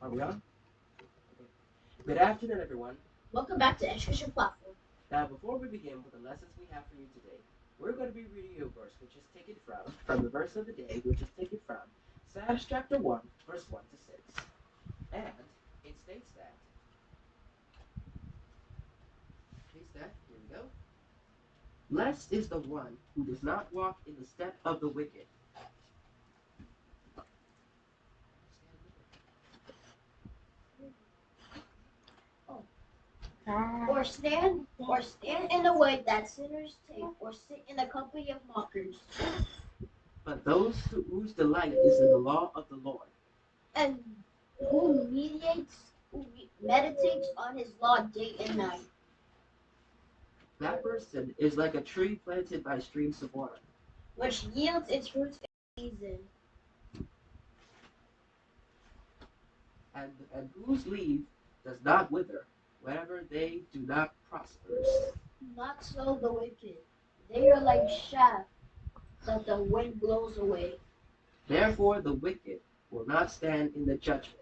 Are we on? Okay. Good afternoon, everyone. Welcome back to Education Platform. Now, before we begin with the lessons we have for you today, we're going to be reading a verse which is taken from the verse of the day, which is taken from Psalms chapter 1, verse 1 to 6. And it states that, here we go, blessed is the one who does not walk in the step of the wicked. Or stand in the way that sinners take, or sit in the company of mockers, But whose delight is in the law of the Lord. and who meditates on his law day and night. That person is like a tree planted by streams of water, Which yields its fruits in season, and whose leaf does not wither, whenever they do not prosper. not so the wicked. They are like chaff that the wind blows away. Therefore the wicked will not stand in the judgment,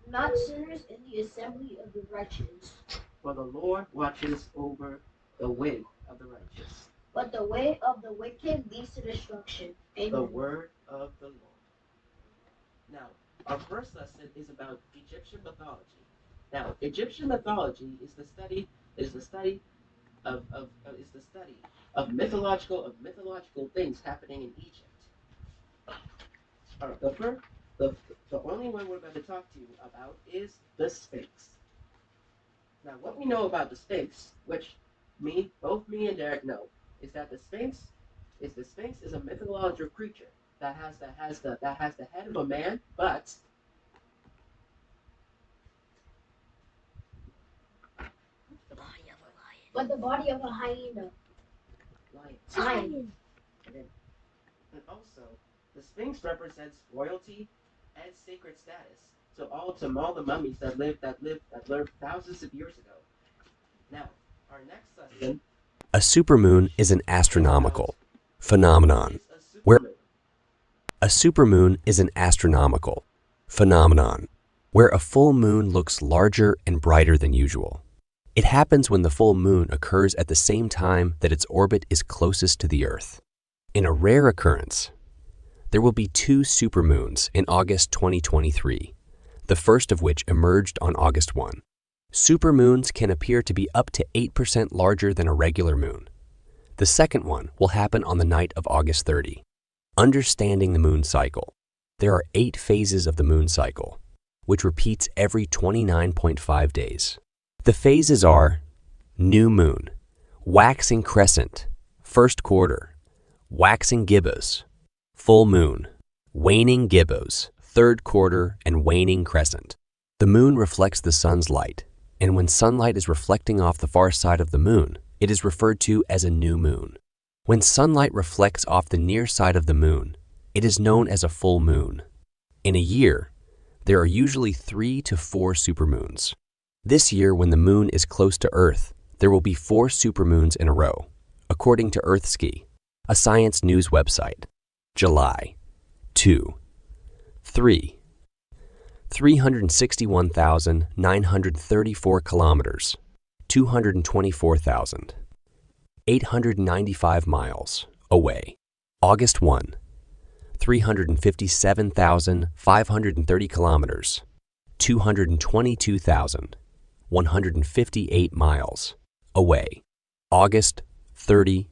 Not sinners in the assembly of the righteous. for the Lord watches over the way of the righteous. But the way of the wicked leads to destruction. The Amen. word of the Lord. Now, our first lesson is about Egyptian mythology. Now, Egyptian mythology is the study is the study of mythological things happening in Egypt. All right, the only one we're going to talk to you about is the Sphinx. Now, what we know about the Sphinx, which both me and Derek know, is that the Sphinx is a mythological creature that has the head of a man, but But the body of a hyena. lion. And also, the Sphinx represents royalty and sacred status. So all the mummies that lived thousands of years ago. Now, our next lesson. A supermoon is an astronomical phenomenon Is a where supermoon. a supermoon is an astronomical phenomenon where a full moon looks larger and brighter than usual. It happens when the full moon occurs at the same time that its orbit is closest to the Earth. In a rare occurrence, there will be two supermoons in August 2023, the first of which emerged on August 1. Supermoons can appear to be up to 8% larger than a regular moon. The second one will happen on the night of August 30. Understanding the moon cycle. There are 8 phases of the moon cycle, which repeats every 29.5 days. The phases are new moon, waxing crescent, first quarter, waxing gibbous, full moon, waning gibbous, third quarter, and waning crescent. The moon reflects the sun's light, and when sunlight is reflecting off the far side of the moon, it is referred to as a new moon. When sunlight reflects off the near side of the moon, it is known as a full moon. In a year, there are usually 3 to 4 supermoons. This year, when the moon is close to Earth, there will be 4 supermoons in a row, according to EarthSky, a science news website. July 2, 3, 361,934 kilometers, 224,895 miles away. August 1, 357,530 kilometers, 222,158 miles away. August 30,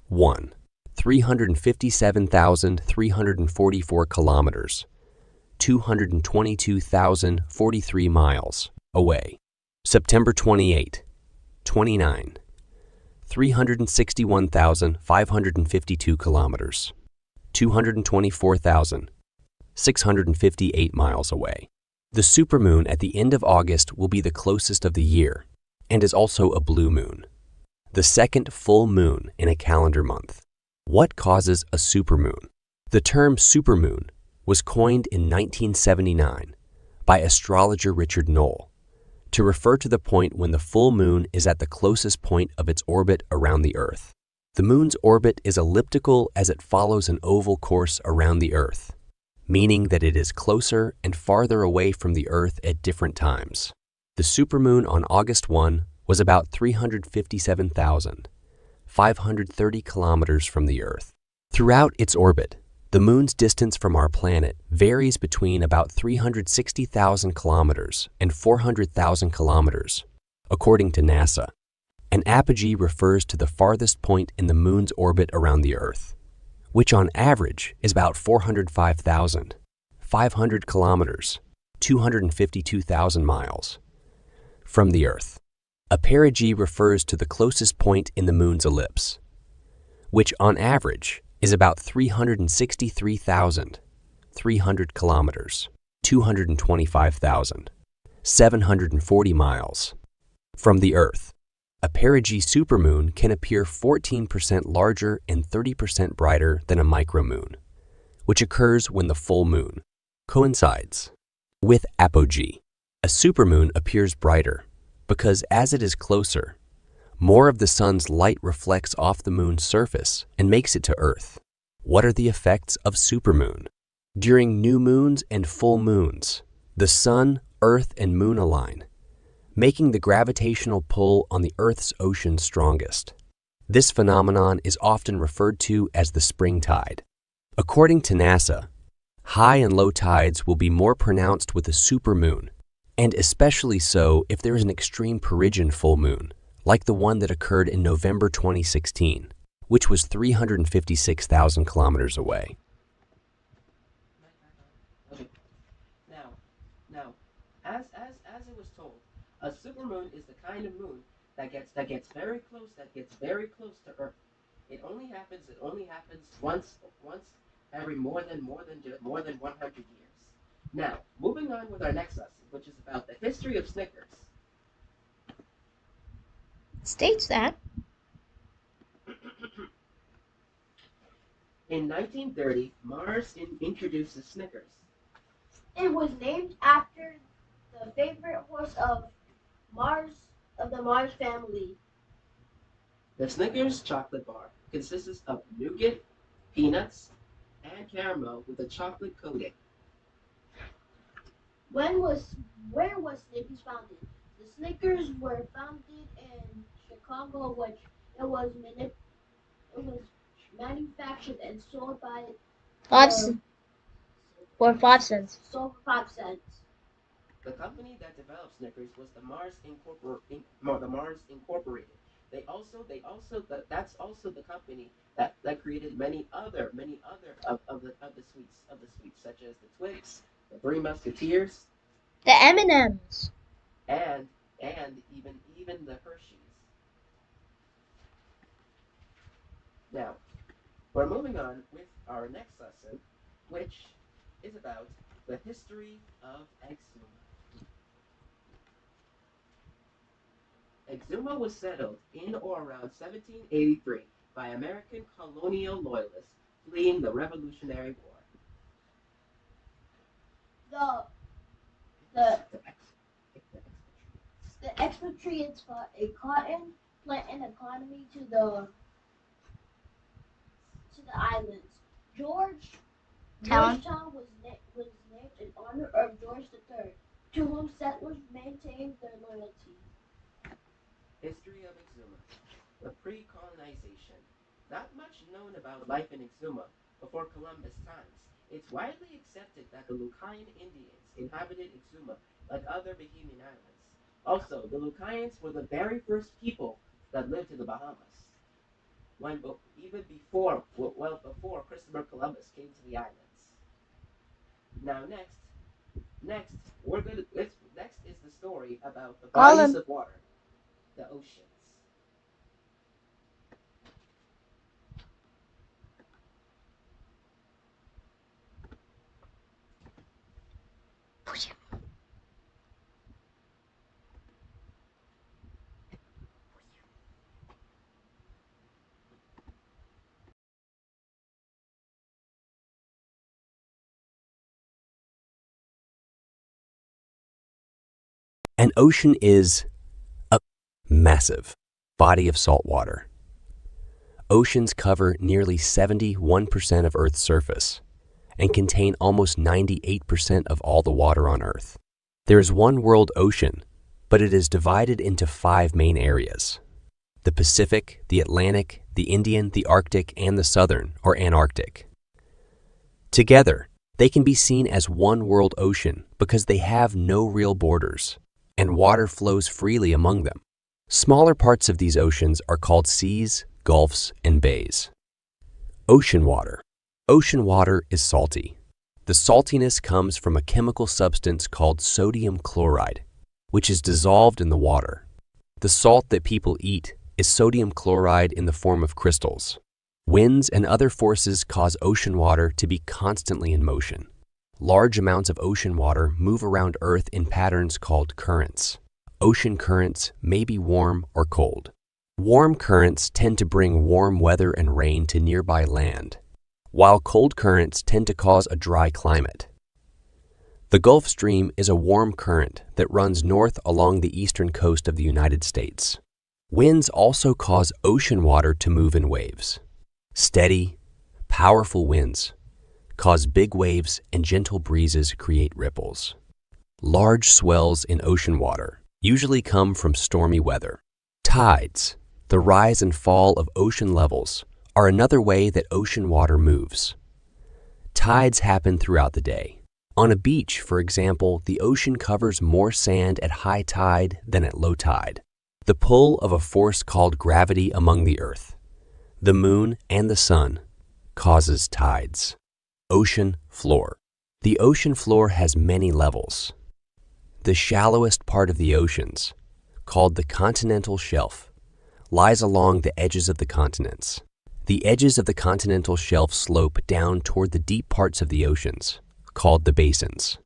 1, 357,344 kilometers, 222,043 miles away. September 28, 29, 361,552 kilometers, 224,658 miles away. The supermoon at the end of August will be the closest of the year and is also a blue moon, the second full moon in a calendar month. What causes a supermoon? The term supermoon was coined in 1979 by astrologer Richard Knoll to refer to the point when the full moon is at the closest point of its orbit around the Earth. The moon's orbit is elliptical as it follows an oval course around the Earth, meaning that it is closer and farther away from the Earth at different times. The supermoon on August 1 was about 357,530 kilometers from the Earth. Throughout its orbit, the moon's distance from our planet varies between about 360,000 kilometers and 400,000 kilometers, according to NASA. An apogee refers to the farthest point in the moon's orbit around the Earth, which on average is about 405,500 kilometers, 252,000 miles, from the Earth. A perigee refers to the closest point in the moon's ellipse, which on average is about 363,300 kilometers, 225,740 miles, from the Earth. A perigee supermoon can appear 14% larger and 30% brighter than a micromoon, which occurs when the full moon coincides with apogee. A supermoon appears brighter because as it is closer, more of the sun's light reflects off the moon's surface and makes it to Earth. What are the effects of supermoon? During new moons and full moons, the sun, Earth, and moon align, making the gravitational pull on the Earth's ocean strongest. This phenomenon is often referred to as the spring tide. According to NASA, high and low tides will be more pronounced with a supermoon, and especially so if there is an extreme perigee full moon, like the one that occurred in November 2016, which was 356,000 kilometers away. Okay. Now, as it was told, a supermoon is the kind of moon that gets very close to Earth. It only happens once every more than 100 years. Now, moving on with our next lesson, which is about the history of Snickers. States that In 1930, Mars introduces Snickers. It was named after the favorite horse of the Mars family. The Snickers chocolate bar consists of nougat, peanuts, and caramel with a chocolate coating. Where was Snickers founded? The Snickers were founded in Chicago, which it was manufactured and sold by five the, for 5 cents. sold for 5 cents. The company that developed Snickers was the Mars Incorporated. That's also the company that created many other of the sweets, such as the Twix, the Three Musketeers, The M&Ms. and even the Hershey's. Now, we're moving on with our next lesson, which is about the history of Exuma. Exuma was settled in or around 1783 by American colonial loyalists fleeing the Revolutionary War. The expatriates fought a cotton planting economy to the islands. Georgetown was named in honor of George III, to whom settlers maintained their loyalty. History of Exuma. The pre-colonization. Not much known about life in Exuma before Columbus times. It's widely accepted that the Lucayan Indians inhabited Exuma like other Bahamian islands. Also, the Lucayans were the very first people that lived in the Bahamas. Even before Christopher Columbus came to the islands. Now next is the story about the bodies of water, the oceans. An ocean is a massive body of salt water. Oceans cover nearly 71% of Earth's surface and contain almost 98% of all the water on Earth. There is one world ocean, but it is divided into 5 main areas: the Pacific, the Atlantic, the Indian, the Arctic, and the Southern, or Antarctic. Together, they can be seen as one world ocean because they have no real borders, and water flows freely among them. Smaller parts of these oceans are called seas, gulfs, and bays. Ocean water. Ocean water is salty. The saltiness comes from a chemical substance called sodium chloride, which is dissolved in the water. The salt that people eat is sodium chloride in the form of crystals. Winds and other forces cause ocean water to be constantly in motion. Large amounts of ocean water move around Earth in patterns called currents. Ocean currents may be warm or cold. Warm currents tend to bring warm weather and rain to nearby land, while cold currents tend to cause a dry climate. The Gulf Stream is a warm current that runs north along the eastern coast of the United States. Winds also cause ocean water to move in waves. Steady, powerful winds cause big waves, and gentle breezes create ripples. Large swells in ocean water usually come from stormy weather. Tides, the rise and fall of ocean levels, are another way that ocean water moves. Tides happen throughout the day. On a beach, for example, the ocean covers more sand at high tide than at low tide. The pull of a force called gravity among the Earth, the moon, and the sun causes tides. Ocean floor. The ocean floor has many levels. The shallowest part of the oceans, called the continental shelf, lies along the edges of the continents. The edges of the continental shelf slope down toward the deep parts of the oceans, called the basins.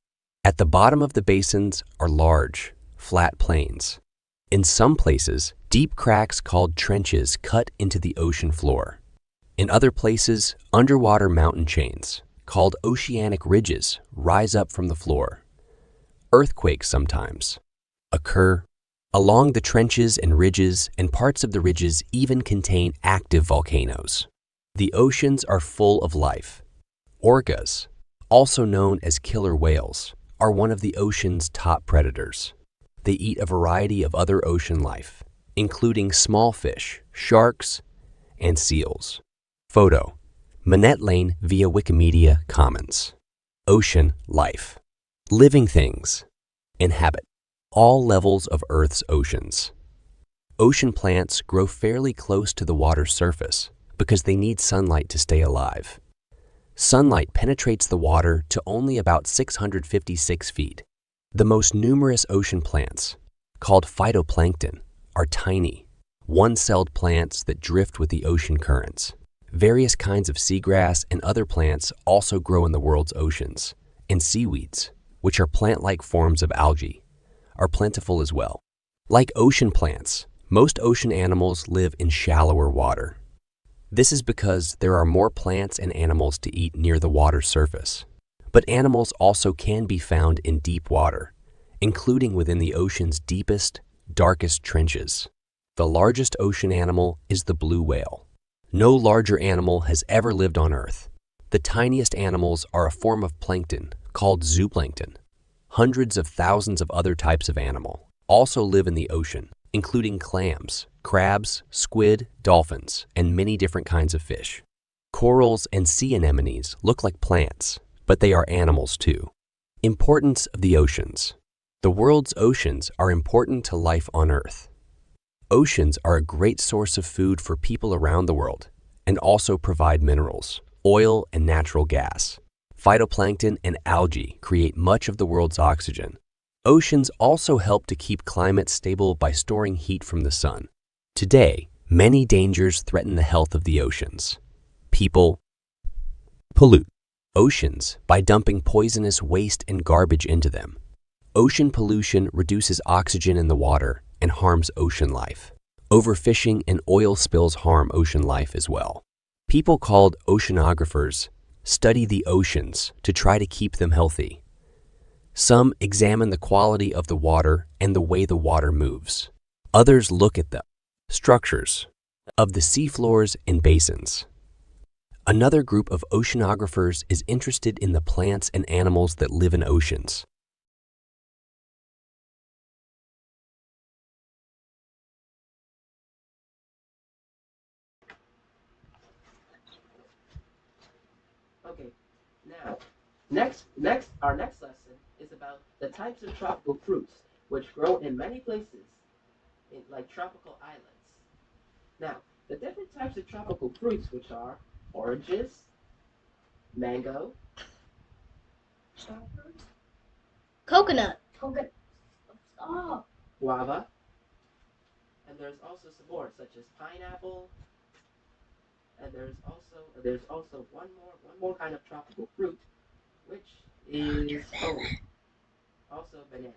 At the bottom of the basins are large, flat plains. In some places, deep cracks called trenches cut into the ocean floor. In other places, underwater mountain chains, called oceanic ridges, rise up from the floor. Earthquakes sometimes occur along the trenches and ridges, and parts of the ridges even contain active volcanoes. The oceans are full of life. Orcas, also known as killer whales, are one of the ocean's top predators. They eat a variety of other ocean life, including small fish, sharks, and seals. Photo: Manette Lane via Wikimedia Commons. Ocean life. Living things inhabit all levels of Earth's oceans. Ocean plants grow fairly close to the water's surface because they need sunlight to stay alive. Sunlight penetrates the water to only about 656 feet. The most numerous ocean plants, called phytoplankton, are tiny, one-celled plants that drift with the ocean currents. Various kinds of seagrass and other plants also grow in the world's oceans, and seaweeds, which are plant-like forms of algae, are plentiful as well. Like ocean plants, most ocean animals live in shallower water. This is because there are more plants and animals to eat near the water's surface. But animals also can be found in deep water, including within the ocean's deepest, darkest trenches. The largest ocean animal is the blue whale. No larger animal has ever lived on Earth. The tiniest animals are a form of plankton called zooplankton. Hundreds of thousands of other types of animal also live in the ocean, including clams, crabs, squid, dolphins, and many different kinds of fish. Corals and sea anemones look like plants, but they are animals too. Importance of the oceans. The world's oceans are important to life on Earth. Oceans are a great source of food for people around the world and also provide minerals, oil, and natural gas. Phytoplankton and algae create much of the world's oxygen. Oceans also help to keep climate stable by storing heat from the sun. Today, many dangers threaten the health of the oceans. People pollute oceans by dumping poisonous waste and garbage into them. Ocean pollution reduces oxygen in the water and harms ocean life. Overfishing and oil spills harm ocean life as well. People called oceanographers study the oceans to try to keep them healthy. Some examine the quality of the water and the way the water moves. Others look at the structures of the seafloors and basins. Another group of oceanographers is interested in the plants and animals that live in oceans. Okay, now, our next lesson is about the types of tropical fruits which grow in many places, like tropical islands. Now, the different types of tropical fruits, which are oranges, mango, Starfruit. Coconut. Coconut. Oh. guava, and there's also some more, such as pineapple, and there's also one more kind of tropical fruit, which is also bananas.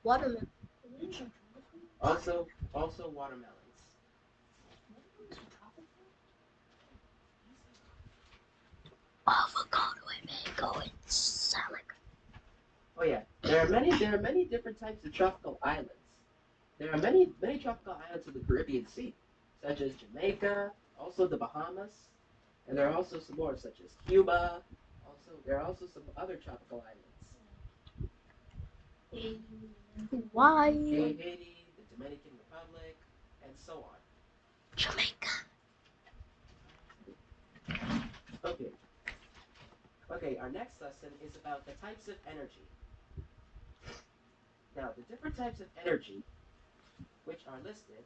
Watermelon. Also watermelons. Avocado and mango and salad. Oh yeah, there are many different types of tropical islands. There are many tropical islands in the Caribbean Sea, such as Jamaica, also the Bahamas, and there are also some more, such as Cuba. There are also some other tropical islands. Why? Haiti, the Dominican Republic, and so on. Jamaica. Okay. Okay, our next lesson is about the types of energy. Now, the different types of energy which are listed.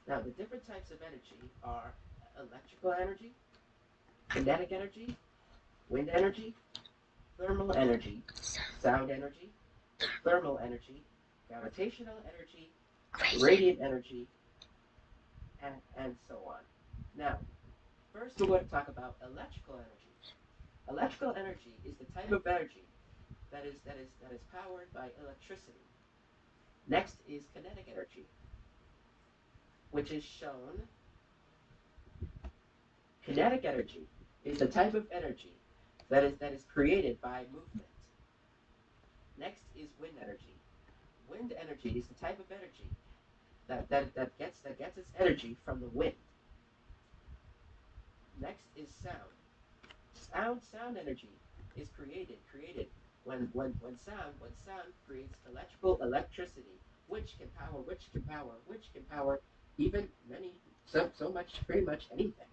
Now, the different types of energy are electrical energy, kinetic energy, wind energy, thermal energy, sound energy, thermal energy, gravitational energy, radiant energy, and so on. Now, first we're going to talk about electrical energy. Electrical energy is the type of energy that is powered by electricity. Next is kinetic energy, which is shown. Kinetic energy is the type of energy that is created by movement. Next is wind energy. Wind energy is the type of energy that gets its energy from the wind. Next is sound. Sound energy is created when sound creates electricity, which can power even so much pretty much anything.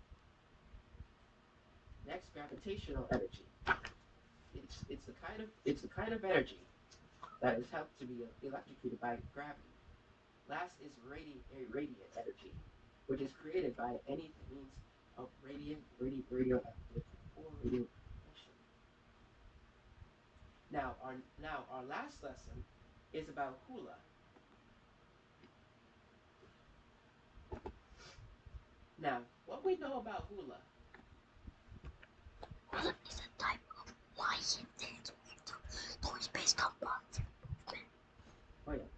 Next, gravitational energy. It's the kind of energy that is helped to be electrocuted by gravity. Last is radiant energy, which is created by any means of radioactive or radio emission. Now our last lesson is about hula. Now, what we know about hula. Hula is a type of Hawaiian dance with toys based on bonding movement.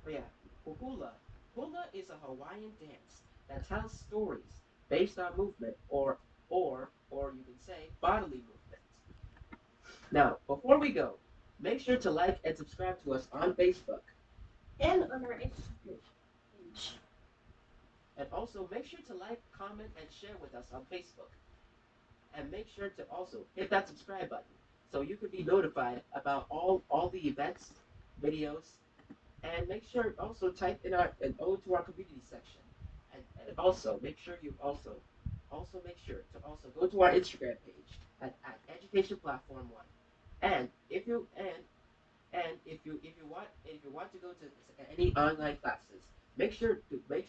Oh yeah. Hula is a Hawaiian dance that tells stories based on movement or you can say bodily movement. Now, before we go, make sure to like and subscribe to us on Facebook. And on our Instagram page. And also make sure to like, comment, and share with us on Facebook. And make sure to also hit that subscribe button so you can be notified about all the events, videos, and make sure also type in and go to our community section. And also make sure you also make sure to also go to our Instagram page at Education Platform One. And if you want to go to any online classes, make sure to click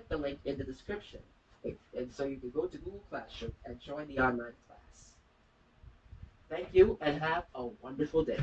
the link in the description, and so you can go to Google Classroom and join the online class. Thank you and have a wonderful day.